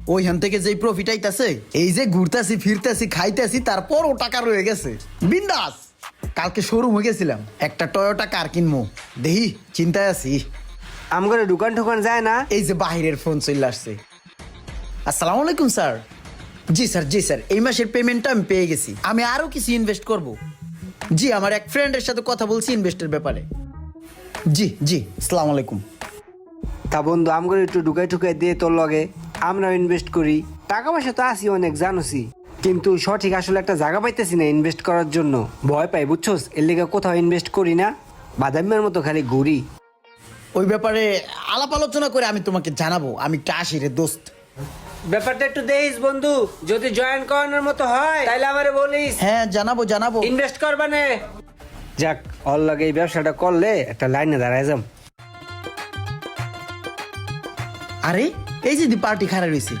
ওইখান থেকে যেই প্রফিট আইতাছে, এই যে ঘুরতাছি ফিরতাছি খাইতাছি, তারপর ও টাকা রয়ে গেছে বিন্দাস। কালকে শোরুম হয়ে গেছিলাম, একটা টয়োটা কার কিনবো, দেখি চিন্তায় আছি। আমগরে দোকান ঠোকান যায় না? এই যে বাহিরের ফোন চলে আসছে। আসসালামু আলাইকুম স্যার। জি স্যার, জি স্যার, এই মাসের পেমেন্টটা আমি পেয়ে গেছি। আমি আরো কিছু ইনভেস্ট করব। জি, আমার এক ফ্রেন্ডের সাথে কথা বলছি ইনভেস্টের ব্যাপারে। জি জি, আসসালামু আলাইকুম। তা বন্ধু আমগরে একটু ঢুকাই ঠুকাই দিয়ে তোর লগে আমরাও ইনভেস্ট করি। টাকা পয়সা তো আসি অনেক জানোসি, কিন্তু সঠিক আসলে একটা জায়গা পাইতেছি না ইনভেস্ট করার জন্য। ভয় পাই বুঝছোস, এর লেগে কোথাও ইনভেস্ট করি না, বাদামের মতো খালি ঘুরি। ওই ব্যাপারে আলাপ আলোচনা করে আমি তোমাকে জানাবো। আমি একটা আসি রে দোস্ত। ব্যাপারটা একটু দেখিস বন্ধু, যদি জয়েন করানোর মতো হয় তাহলে আমারে বলিস। হ্যাঁ জানাবো জানাবো। ইনভেস্ট করবা নে। যাক, ওর লগে এই ব্যবসাটা করলে একটা লাইনে দাঁড়ায় যাম। আরে এই যে পার্টি খারাপ হয়েছে,